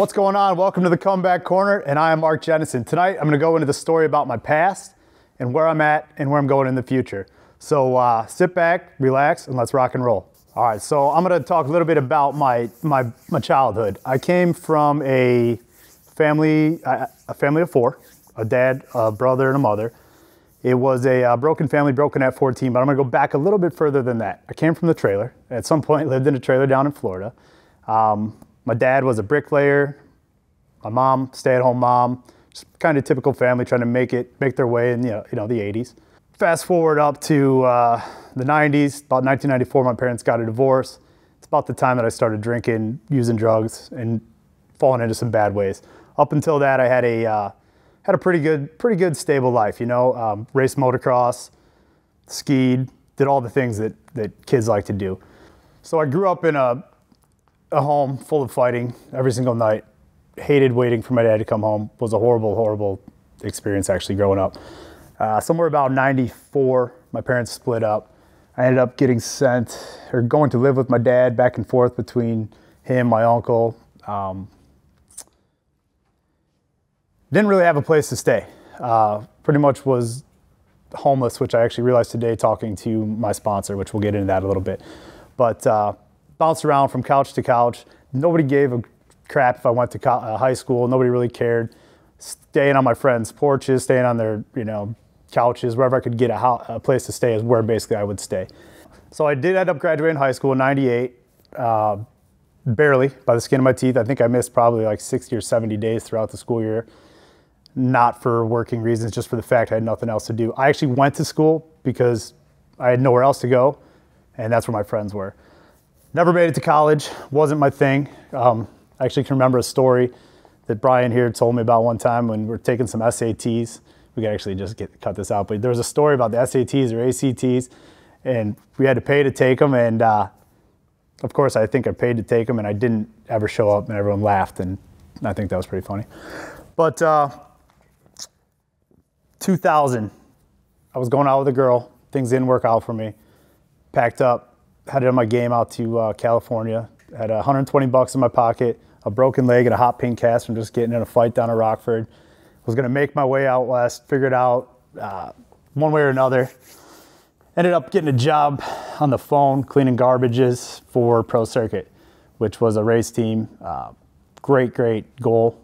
What's going on? Welcome to the Comeback Corner, and I am Mark Jennison. Tonight, I'm going to go into the story about my past and where I'm at and where I'm going in the future. So sit back, relax, and let's rock and roll. All right, so I'm going to talk a little bit about my childhood. I came from a family of four, a dad, a brother, and a mother. It was a broken family, broken at 14, but I'm going to go back a little bit further than that. I came from the trailer. At some point, lived in a trailer down in Florida. My dad was a bricklayer. My mom, stay-at-home mom. Just kind of typical family trying to make their way in the 80s. Fast forward up to the 90s, about 1994, my parents got a divorce. It's about the time that I started drinking, using drugs, and falling into some bad ways. Up until that, I had a pretty good stable life. Raced motocross, skied, did all the things that kids like to do. So I grew up in a home full of fighting every single night. Hated waiting for my dad to come home. Was a horrible experience actually growing up. Somewhere about 94, my parents split up. I ended up going to live with my dad, back and forth between him, my uncle. Didn't really have a place to stay. Pretty much was homeless, which I actually realized today talking to my sponsor, which we'll get into that a little bit. But bounced around from couch to couch. Nobody gave a crap if I went to high school. Nobody really cared. Staying on my friends' porches, staying on their couches, wherever I could get a place to stay is where basically I would stay. So I did end up graduating high school in '98, barely, by the skin of my teeth. I think I missed probably like 60 or 70 days throughout the school year. Not for working reasons, just for the fact I had nothing else to do. I actually went to school because I had nowhere else to go, and that's where my friends were. Never made it to college, wasn't my thing. I actually can remember a story that Brian here told me about one time when we were taking some SATs. We could actually just cut this out, but there was a story about the SATs or ACTs, and we had to pay to take them, and of course I think I paid to take them, and I didn't ever show up, and everyone laughed, and I think that was pretty funny. But 2000, I was going out with a girl. Things didn't work out for me. Packed up, headed on my game out to California. Had $120 in my pocket, a broken leg, and a hot pink cast from just getting in a fight down in Rockford. Was going to make my way out west, figured out one way or another. Ended up getting a job on the phone cleaning garbages for Pro Circuit, which was a race team. Great goal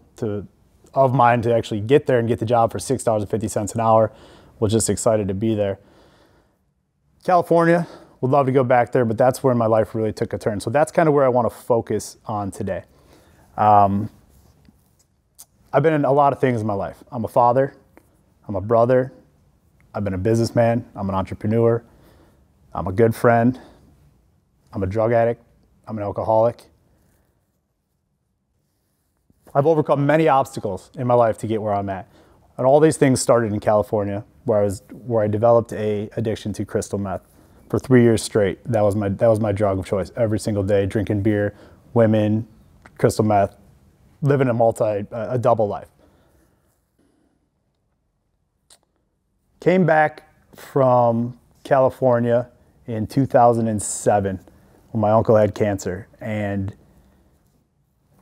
of mine to actually get there and get the job for $6.50 an hour. Was just excited to be there. California, would love to go back there, but that's where my life really took a turn. So that's kind of where I want to focus on today. I've been in a lot of things in my life. I'm a father, I'm a brother, I've been a businessman, I'm an entrepreneur, I'm a good friend, I'm a drug addict, I'm an alcoholic. I've overcome many obstacles in my life to get where I'm at. And all these things started in California, where I developed an addiction to crystal meth. For 3 years straight, that was my drug of choice. Every single day, drinking beer, women, crystal meth, living a double life. Came back from California in 2007 when my uncle had cancer, and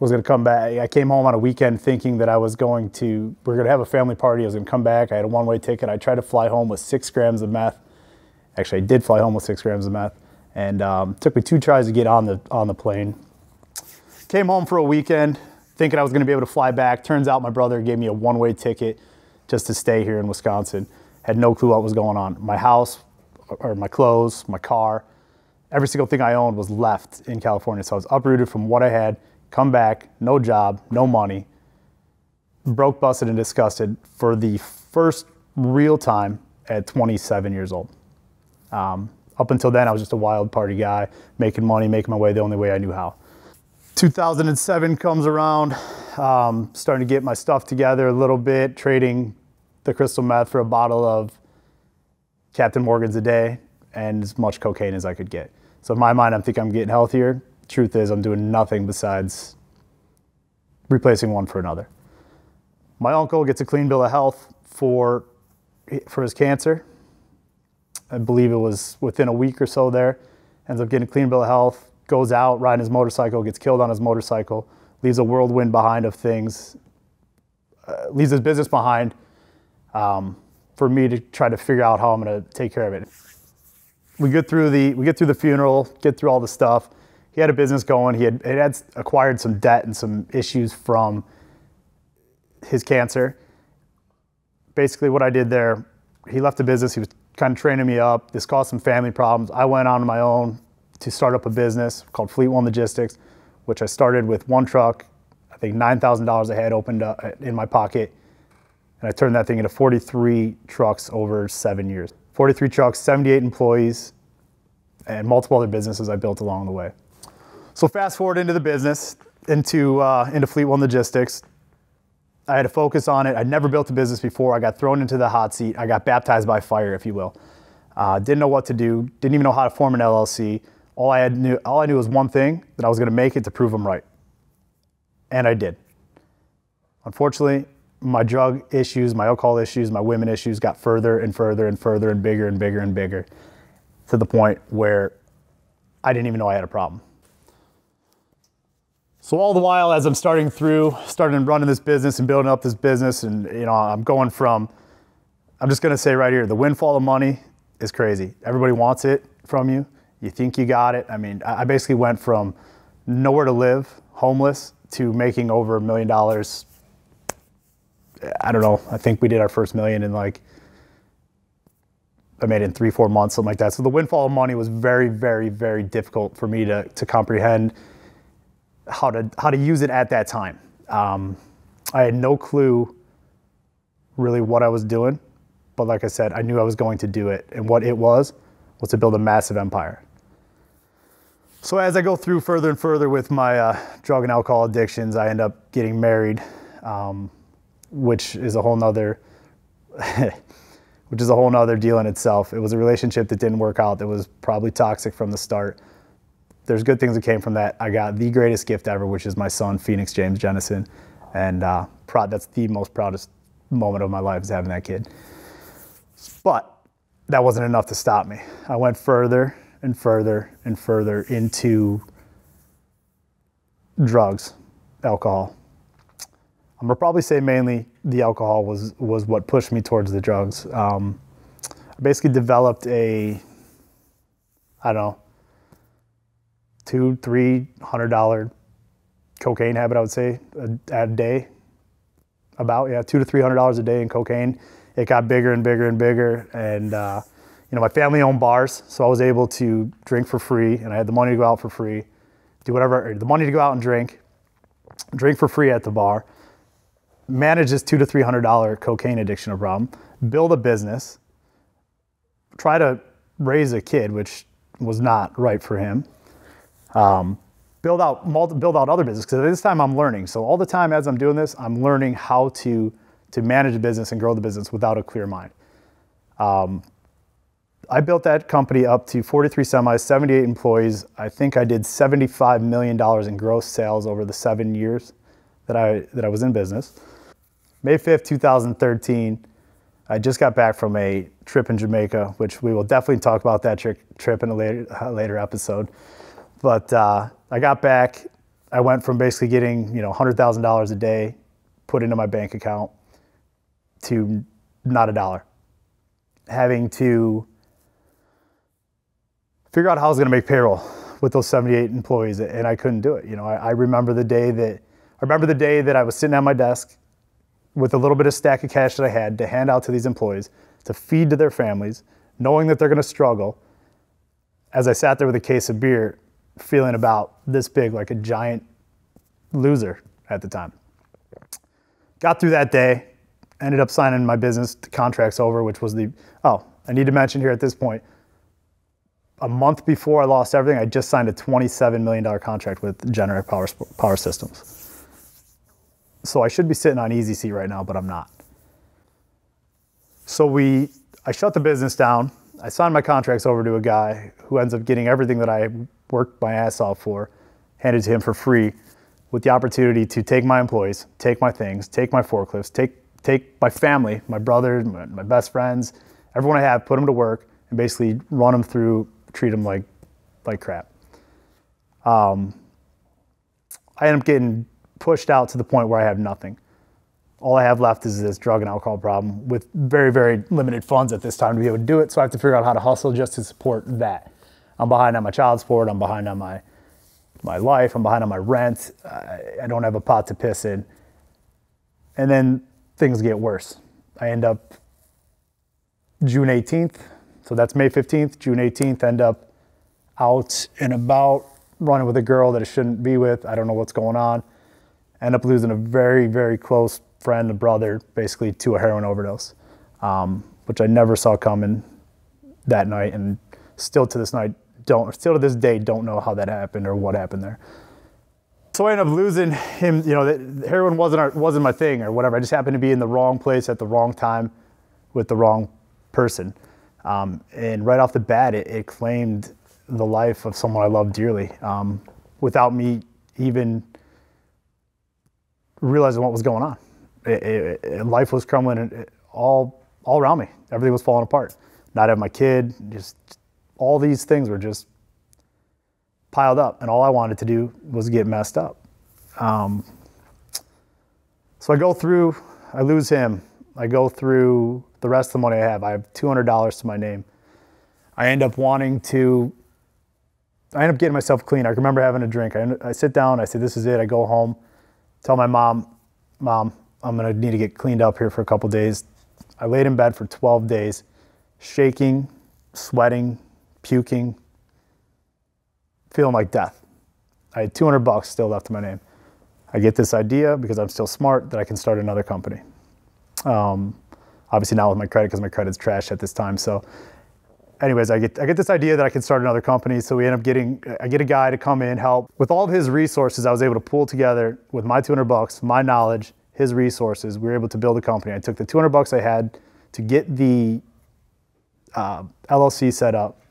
was going to come back. I came home on a weekend thinking that we're going to have a family party. I was going to come back. I had a one-way ticket. I tried to fly home with 6 grams of meth. Actually, I did fly home with 6 grams of meth, and took me 2 tries to get on the plane. Came home for a weekend, thinking I was going to be able to fly back. Turns out my brother gave me a one-way ticket just to stay here in Wisconsin. Had no clue what was going on. My house, or my clothes, my car, every single thing I owned was left in California. So I was uprooted from what I had, come back, no job, no money, broke, busted, and disgusted for the first real time at 27 years old. Up until then, I was just a wild party guy, making money, making my way the only way I knew how. 2007 comes around, starting to get my stuff together a little bit, trading the crystal meth for a bottle of Captain Morgan's a day and as much cocaine as I could get. So in my mind, I'm thinking I'm getting healthier. Truth is, I'm doing nothing besides replacing one for another. My uncle gets a clean bill of health for his cancer. I believe it was within a week or so there. Ends up getting a clean bill of health, goes out riding his motorcycle, gets killed on his motorcycle, leaves a whirlwind behind of things, leaves his business behind for me to try to figure out how I'm going to take care of it. We get through the funeral, get through all the stuff. He had a business going. He had acquired some debt and some issues from his cancer. Basically what I did there, he left the business. He was kind of training me up. This caused some family problems. I went on my own to start up a business called Fleet One Logistics, which I started with one truck. I think $9,000 I had opened up in my pocket. And I turned that thing into 43 trucks over 7 years. 43 trucks, 78 employees, and multiple other businesses I built along the way. So fast forward into the business, into Fleet One Logistics. I had to focus on it. I'd never built a business before. I got thrown into the hot seat. I got baptized by fire, if you will. Didn't know what to do. Didn't even know how to form an LLC. All I knew was one thing, that I was going to make it to prove them right. And I did. Unfortunately, my drug issues, my alcohol issues, my women issues got further and further and further and bigger and bigger and bigger, to the point where I didn't even know I had a problem. So all the while, as I'm starting running this business and building up this business, and I'm going from, I'm just gonna say right here, the windfall of money is crazy. Everybody wants it from you. You think you got it. I mean, I basically went from nowhere to live, homeless, to making over $1 million. I don't know, I think we did our first million in I made it in 3-4 months, something like that. So the windfall of money was very, very, very difficult for me to comprehend how to use it at that time. I had no clue really what I was doing, but like I said, I knew I was going to do it, and what it was to build a massive empire. So as I go through further and further with my drug and alcohol addictions, I end up getting married, which is a whole nother deal in itself. It was a relationship that didn't work out, that was probably toxic from the start. There's good things that came from that. I got the greatest gift ever, which is my son, Phoenix James Jennison. And that's the most proudest moment of my life, is having that kid. But that wasn't enough to stop me. I went further and further and further into drugs, alcohol. I'm gonna probably say mainly the alcohol was what pushed me towards the drugs. I basically developed a, I don't know, $200-300 cocaine habit, I would say, a day. About, yeah, $200 to $300 a day in cocaine. It got bigger and bigger and bigger, and my family owned bars, so I was able to drink for free, and I had the money to go out for free, do whatever, the money to go out and drink for free at the bar, manage this $200 to $300 cocaine addiction problem, build a business, try to raise a kid, which was not right for him. Build out other business, because at this time I'm learning. So all the time as I'm doing this, I'm learning how to manage a business and grow the business without a clear mind. I built that company up to 43 semis, 78 employees. I think I did $75 million in gross sales over the 7 years that I was in business. May 5th, 2013, I just got back from a trip in Jamaica, which we will definitely talk about that trip in a later episode. But I got back. I went from basically getting $100,000 a day put into my bank account to not a dollar. Having to figure out how I was going to make payroll with those 78 employees, and I couldn't do it. I remember the day that I was sitting at my desk with a little bit of stack of cash that I had to hand out to these employees, to feed to their families, knowing that they're going to struggle. As I sat there with a case of beer, feeling about this big, like a giant loser at the time. Got through that day, ended up signing my business contracts over, which was I need to mention here at this point, a month before I lost everything, I just signed a $27 million contract with Generac Power Systems. So I should be sitting on easy seat right now, but I'm not. So I shut the business down. I signed my contracts over to a guy who ends up getting everything that I worked my ass off for, handed to him for free, with the opportunity to take my employees, take my things, take my forklifts, take my family, my brothers, my best friends, everyone I have, put them to work, and basically run them through, treat them like crap. I ended up getting pushed out to the point where I have nothing. All I have left is this drug and alcohol problem with very, very limited funds at this time to be able to do it. So I have to figure out how to hustle just to support that. I'm behind on my child support. I'm behind on my life. I'm behind on my rent. I don't have a pot to piss in. And then things get worse. I end up June 18th. So that's May 15th. June 18th, end up out and about running with a girl that I shouldn't be with. I don't know what's going on. End up losing a very, very close friend, a brother, basically to a heroin overdose, which I never saw coming that night, and still to this day don't know how that happened or what happened there. So I ended up losing him. You know, heroin wasn't my thing or whatever. I just happened to be in the wrong place at the wrong time with the wrong person, and right off the bat, it claimed the life of someone I love dearly, without me even realizing what was going on. Life was crumbling all around me. Everything was falling apart. Not having my kid, just all these things were just piled up, and all I wanted to do was get messed up. So I lose him. I go through the rest of the money I have. I have $200 to my name. I end up getting myself clean. I remember having a drink. I sit down, I say, this is it. I go home, tell my mom, I'm gonna need to get cleaned up here for a couple days. I laid in bed for 12 days, shaking, sweating, puking, feeling like death. I had $200 still left to my name. I get this idea, because I'm still smart, that I can start another company. Obviously not with my credit, because my credit's trashed at this time. So anyways, I get this idea that I can start another company. So I get a guy to come in, help. With all of his resources, I was able to pull together with my $200, my knowledge, his resources. We were able to build a company. I took the $200 I had to get the LLC set up,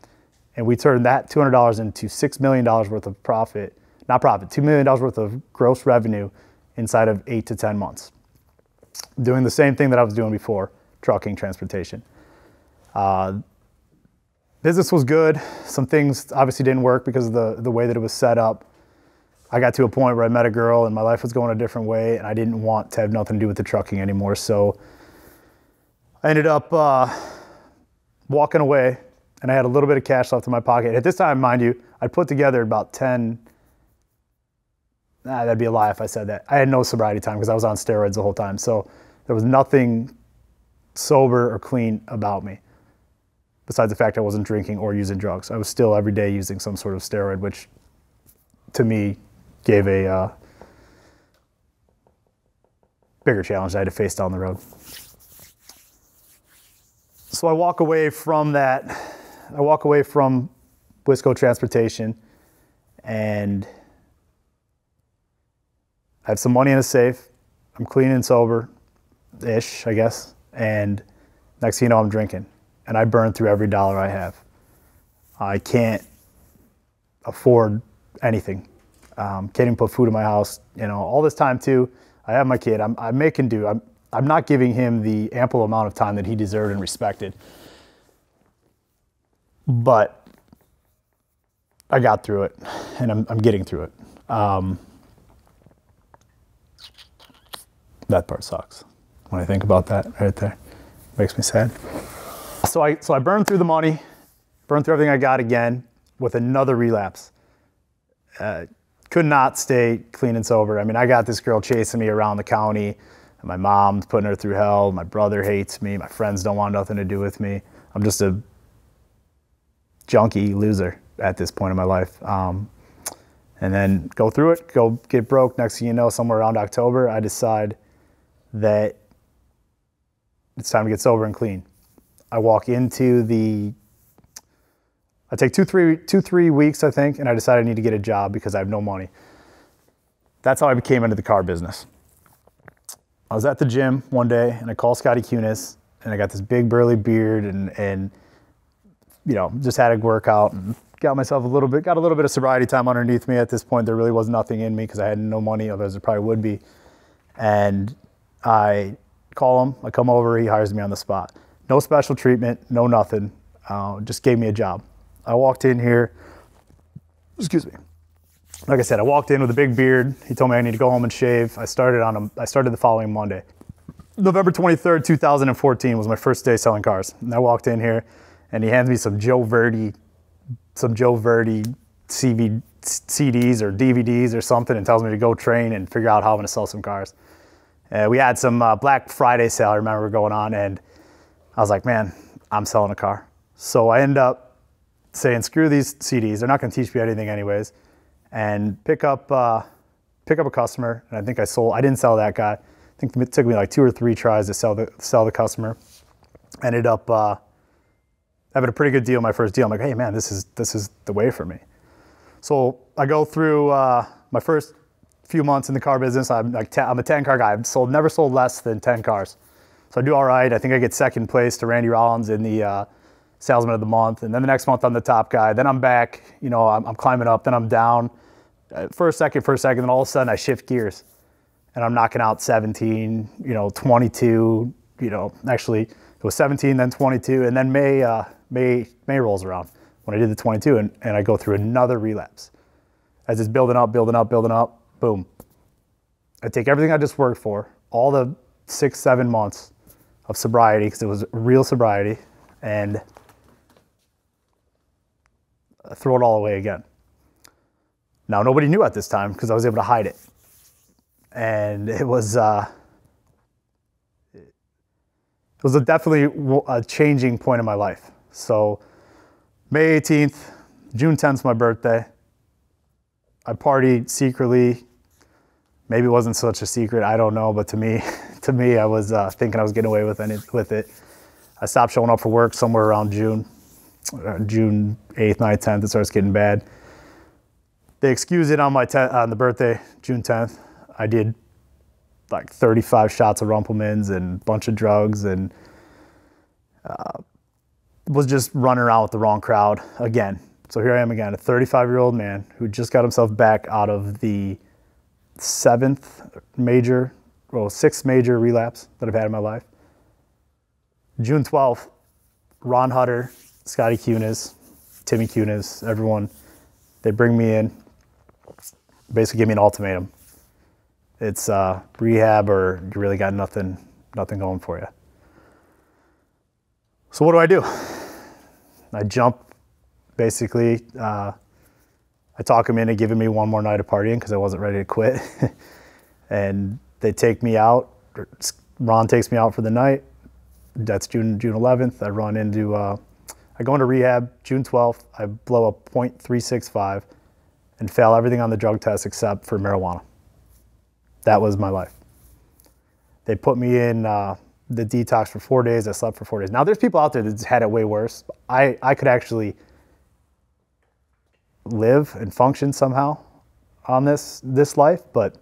and we turned that $200 into $6 million worth of $2 million worth of gross revenue inside of 8 to 10 months. Doing the same thing that I was doing before, trucking, transportation. Business was good. Some things obviously didn't work because of the way that it was set up. I got to a point where I met a girl and my life was going a different way, and I didn't want to have nothing to do with the trucking anymore. So I ended up walking away, and I had a little bit of cash left in my pocket. At this time, mind you, I'd put together about 10, that'd be a lie if I said that. I had no sobriety time because I was on steroids the whole time. So there was nothing sober or clean about me, besides the fact I wasn't drinking or using drugs. I was still every day using some sort of steroid, which to me gave a bigger challenge I had to face down the road. So I walk away from that. I walk away from Wisco Transportation, and I have some money in a safe. I'm clean and sober-ish, I guess. And next thing you know, I'm drinking. And I burn through every dollar I have. I can't afford anything. Can't even put food in my house. You know, all this time too, I have my kid. I'm making do. I'm not giving him the ample amount of time that he deserved and respected. But I got through it, and I'm getting through it. That part sucks. When I think about that right there, makes me sad. So I burned through the money, burned through everything I got again with another relapse. Could not stay clean and sober. I mean, I got this girl chasing me around the county, and my mom's putting her through hell. My brother hates me. My friends don't want nothing to do with me. I'm just a junkie loser at this point in my life. And then go through it, go get broke. Next thing you know, somewhere around October, I decide that it's time to get sober and clean. I walk into I take two, three weeks, I think, and I decide I need to get a job because I have no money. That's how I became into the car business. I was at the gym one day, and I called Scotty Kunis, and I got this big burly beard, and you know, just had a workout and got a little bit of sobriety time underneath me. At this point, there really was nothing in me because I had no money, otherwise there probably would be. And I call him, I come over, he hires me on the spot. No special treatment, no nothing, just gave me a job. I walked in here, excuse me, like I said, I walked in with a big beard. He told me I need to go home and shave. I started the following Monday. November 23rd, 2014 was my first day selling cars. And I walked in here and he hands me some Joe Verdi CDs or DVDs or something and tells me to go train and figure out how I'm gonna sell some cars. We had some Black Friday sale, I remember going on, and I was like, man, I'm selling a car. So I end up saying, screw these CDs, they're not gonna teach me anything anyways, and pick up a customer. And I think I didn't sell that guy. I think it took me like 2 or 3 tries to sell the customer. Ended up having a pretty good deal my first deal. I'm like, hey man, this is the way for me. So I go through my first few months in the car business. I'm a 10-car guy. I've never sold less than 10 cars. So I do all right. I think I get second place to Randy Rollins in the Salesman of the Month. And then the next month I'm the top guy. Then I'm back, I'm climbing up, then I'm down for a second, then all of a sudden I shift gears and I'm knocking out 17, 22, actually it was 17, then 22, and then May rolls around when I did the 22 and I go through another relapse. As it's building up, boom. I take everything I just worked for, all the 6-7 months of sobriety, because it was real sobriety, and I throw it all away again. Now, nobody knew at this time because I was able to hide it. And it was definitely a changing point in my life. So May 18th, June 10th is my birthday. I partied secretly. Maybe it wasn't such a secret, I don't know, but to me, I was thinking I was getting away with it. I stopped showing up for work somewhere around June 8th, 9th, 10th. It starts getting bad. They excused it on the birthday, June 10th. I did like 35 shots of Rumpelmans and a bunch of drugs and was just running around with the wrong crowd again. So here I am again, a 35-year-old man who just got himself back out of the 6th major relapse that I've had in my life. June 12th, Ron Hutter, Scotty Cunis, Timmy Cunis, everyone, they bring me in, basically give me an ultimatum. It's rehab or you really got nothing going for you. So what do? I jump, basically, I talk them into giving me one more night of partying because I wasn't ready to quit. And they take me out, Ron takes me out for the night. That's June 11th. I go into rehab June 12th. I blow a .365 and fail everything on the drug test except for marijuana. That was my life. They put me in the detox for 4 days. I slept for 4 days. Now there's people out there that had it way worse. I could actually live and function somehow on this life, but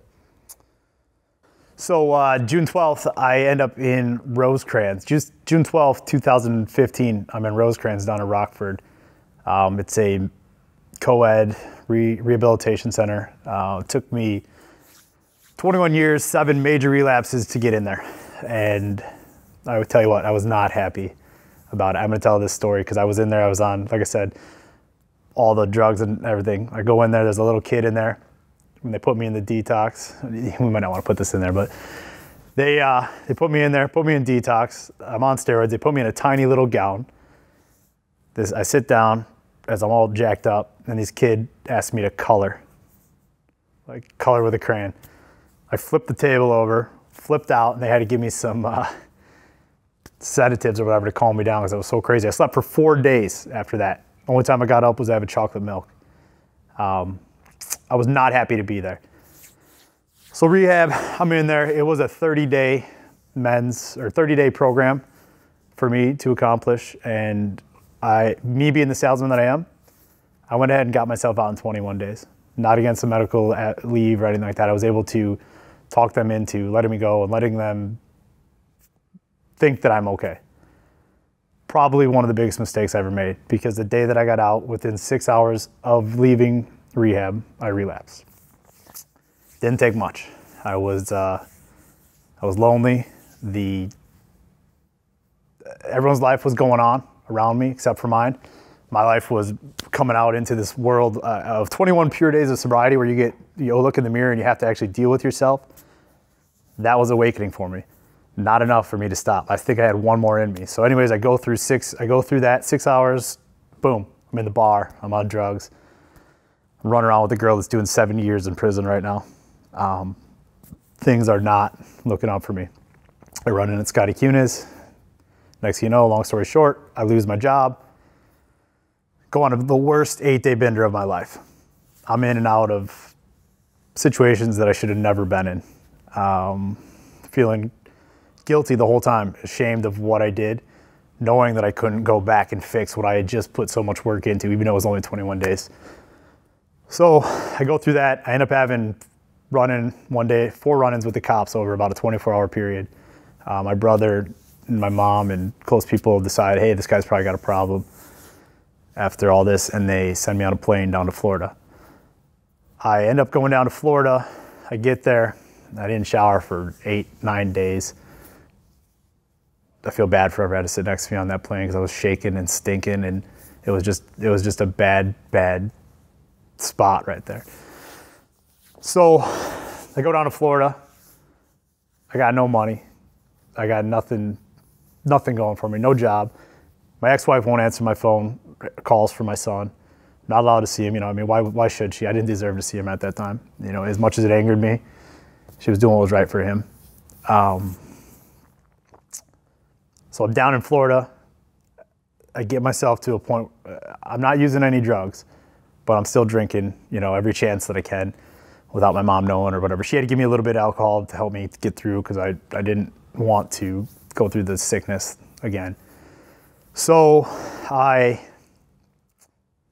so June 12th, I end up in Rosecrans. Just June 12th, 2015, I'm in Rosecrans down in Rockford. It's a co-ed rehabilitation center. It took me 21 years, 7 major relapses to get in there. And I would tell you what, I was not happy about it. I'm gonna tell this story because I was in there, I was on, like I said, all the drugs and everything. I go in there, there's a little kid in there. When they put me in the detox, we might not want to put this in there, but they put me in there, put me in detox. I'm on steroids. They put me in a tiny little gown. I sit down as I'm all jacked up, and this kid asked me to color, like color with a crayon. I flipped the table over, flipped out, and they had to give me some sedatives or whatever to calm me down because I was so crazy. I slept for 4 days after that. The only time I got up was having chocolate milk. I was not happy to be there. So rehab, I'm in there. It was a 30-day 30-day program for me to accomplish. And me being the salesman that I am, I went ahead and got myself out in 21 days. Not against the medical leave or anything like that. I was able to talk them into letting me go and letting them think that I'm okay. Probably one of the biggest mistakes I ever made because the day that I got out, within 6 hours of leaving rehab, I relapsed. Didn't take much. I was lonely. Everyone's life was going on around me except for mine. My life was coming out into this world of 21 pure days of sobriety where you look in the mirror and you have to actually deal with yourself. That was awakening for me. Not enough for me to stop. I think I had one more in me. So anyways, I go through that 6 hours, boom, I'm in the bar, I'm on drugs. I'm running around with a girl that's doing 7 years in prison right now. Things are not looking up for me. I run in at Scotty Cunis. Next thing you know, long story short, I lose my job. Go on the worst 8-day bender of my life. I'm in and out of situations that I should have never been in. Feeling guilty the whole time, ashamed of what I did, knowing that I couldn't go back and fix what I had just put so much work into, even though it was only 21 days. So I go through that. I end up having one day, 4 run-ins with the cops over about a 24-hour period. My brother and my mom and close people decide, hey, this guy's probably got a problem after all this, and they send me on a plane down to Florida. I end up going down to Florida. I get there. I didn't shower for 8-9 days. I feel bad for whoever had to sit next to me on that plane because I was shaking and stinking, and it was just a bad spot right there. So I go down to Florida. I got no money. I got nothing going for me, no job. My ex-wife won't answer my phone calls for my son. Not allowed to see him, I mean, why should she? I didn't deserve to see him at that time. As much as it angered me, she was doing what was right for him. So I'm down in Florida. I get myself to a point, I'm not using any drugs, but I'm still drinking, every chance that I can without my mom knowing or whatever. She had to give me a little bit of alcohol to help me get through because I didn't want to go through the sickness again. So I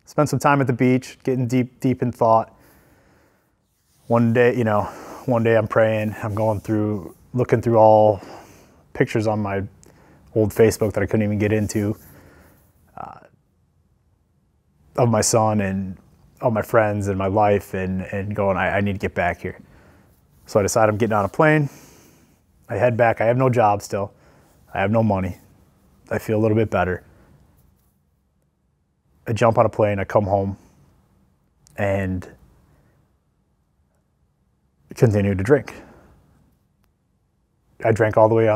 spent some time at the beach, getting deep in thought. One day I'm praying, I'm looking through all pictures on my old Facebook that I couldn't even get into of my son and all my friends and my life and going, I need to get back here. So I decide I'm getting on a plane. I head back. I have no job still. I have no money. I feel a little bit better. I jump on a plane. I come home and continue to drink. I drank all the way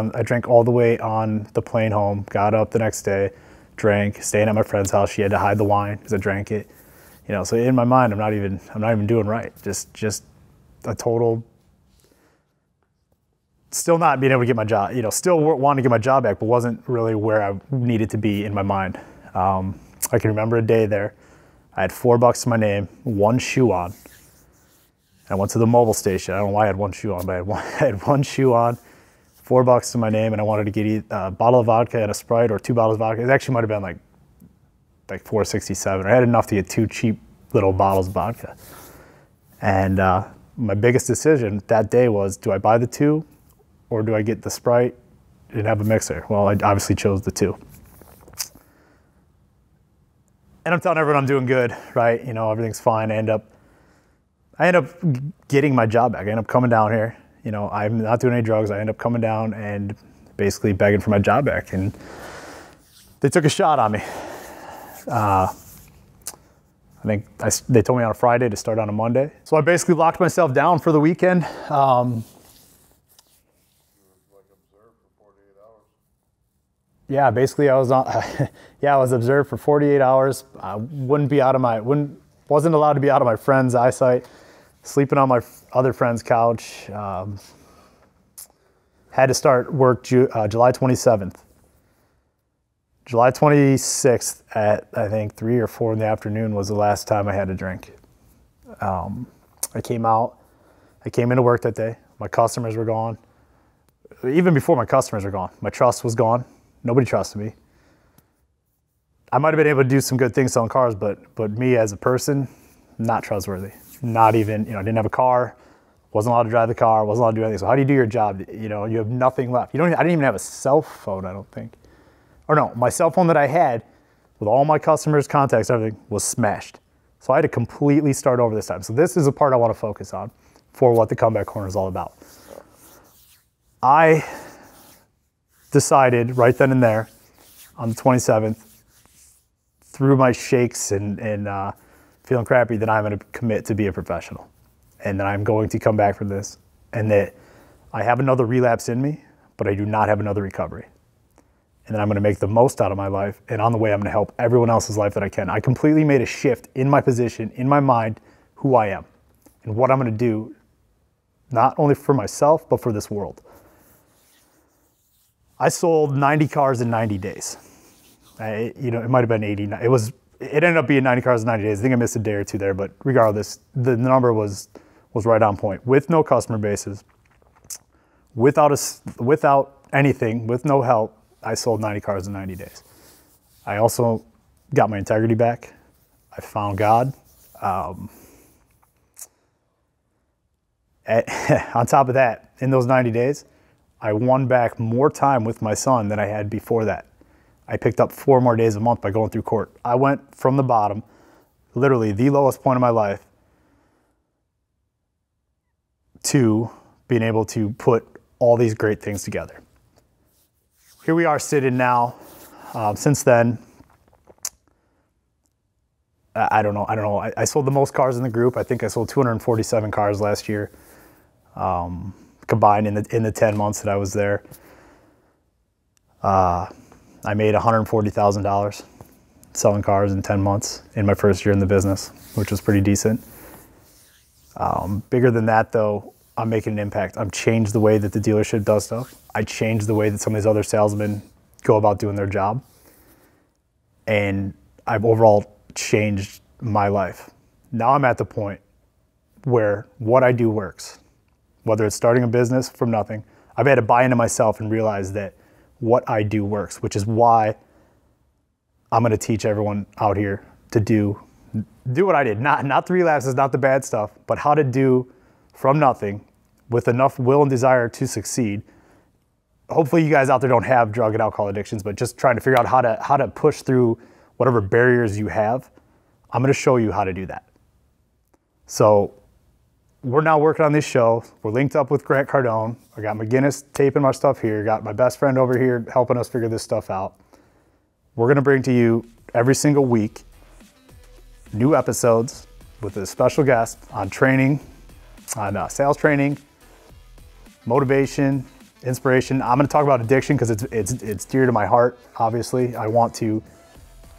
on the plane home, got up the next day, drank, staying at my friend's house. She had to hide the wine because I drank it. So in my mind, I'm not even doing right. Just a total, still not being able to get my job, still wanting to get my job back, but wasn't really where I needed to be in my mind. I can remember a day there. I had $4 to my name, 1 shoe on. I went to the mobile station. I don't know why I had 1 shoe on, but I had 1 shoe on, $4 to my name, and I wanted to get a bottle of vodka and a Sprite or 2 bottles of vodka. It actually might have been like $4.67. I had enough to get 2 cheap little bottles of vodka. And my biggest decision that day was, do I buy the 2 or do I get the Sprite and have a mixer? Well, I obviously chose the 2. And I'm telling everyone I'm doing good, right? Everything's fine. I end up getting my job back. I end up coming down here. I'm not doing any drugs. I end up coming down and basically begging for my job back. And they took a shot on me. I think they told me on a Friday to start on a Monday. So I basically locked myself down for the weekend. Yeah, basically I was observed for 48 hours. I wasn't allowed to be out of my friend's eyesight, sleeping on my other friend's couch. Had to start work July 27th. July 26th at, I think, 3 or 4 in the afternoon was the last time I had to drink. I came into work that day. My customers were gone. Even before my customers were gone, my trust was gone. Nobody trusted me. I might have been able to do some good things selling cars, but me as a person, not trustworthy. Not even, I didn't have a car, wasn't allowed to drive the car, wasn't allowed to do anything. So how do you do your job? You have nothing left. I didn't even have a cell phone, I don't think. Or no, my cell phone that I had with all my customers' contacts, everything was smashed. So I had to completely start over this time. So this is a part I want to focus on for what the Comeback Corner is all about. I decided right then and there on the 27th, through my shakes and feeling crappy that I'm going to commit to be a professional, and that I'm going to come back from this, and that I have another relapse in me, but I do not have another recovery. And then I'm going to make the most out of my life, and on the way I'm going to help everyone else's life that I can. I completely made a shift in my position, in my mind, who I am and what I'm going to do, not only for myself, but for this world. I sold 90 cars in 90 days. It might have been 80. It ended up being 90 cars in 90 days. I think I missed a day or two there, but regardless, the number was right on point. With no customer bases, without anything, with no help, I sold 90 cars in 90 days. I also got my integrity back. I found God. On top of that, in those 90 days, I won back more time with my son than I had before that. I picked up 4 more days a month by going through court. I went from the bottom, literally the lowest point of my life, to being able to put all these great things together. Here we are sitting now. Since then, I don't know. I sold the most cars in the group. I think I sold 247 cars last year, combined in the 10 months that I was there. I made $140,000 selling cars in 10 months in my first year in the business, which was pretty decent. Bigger than that, though, I'm making an impact. I've changed the way that the dealership does stuff. I changed the way that some of these other salesmen go about doing their job. And I've overall changed my life. Now I'm at the point where what I do works. Whether it's starting a business from nothing, I've had to buy into myself and realize that what I do works, which is why I'm going to teach everyone out here to do what I did. Not the relapses, not the bad stuff, but how to do from nothing with enough will and desire to succeed. Hopefully you guys out there don't have drug and alcohol addictions, but just trying to figure out how to push through whatever barriers you have. I'm going to show you how to do that. So we're now working on this show. We're linked up with Grant Cardone. I got McGinnis taping my stuff here. Got my best friend over here helping us figure this stuff out. We're going to bring to you every single week new episodes with a special guest on training, on sales training, motivation, inspiration. I'm going to talk about addiction because it's dear to my heart. Obviously, I want to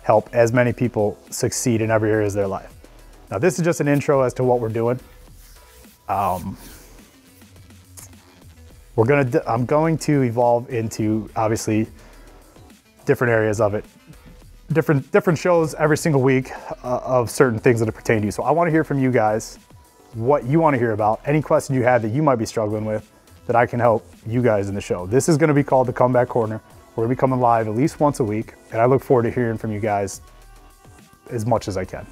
help as many people succeed in every area of their life. Now, this is just an intro as to what we're doing. I'm going to evolve into obviously different areas of it, different shows every single week of certain things that pertain to you. So I want to hear from you guys what you want to hear about, any question you have that you might be struggling with that I can help you guys in the show. This is going to be called the Comeback Corner. We're going to be coming live at least once a week, and I look forward to hearing from you guys as much as I can.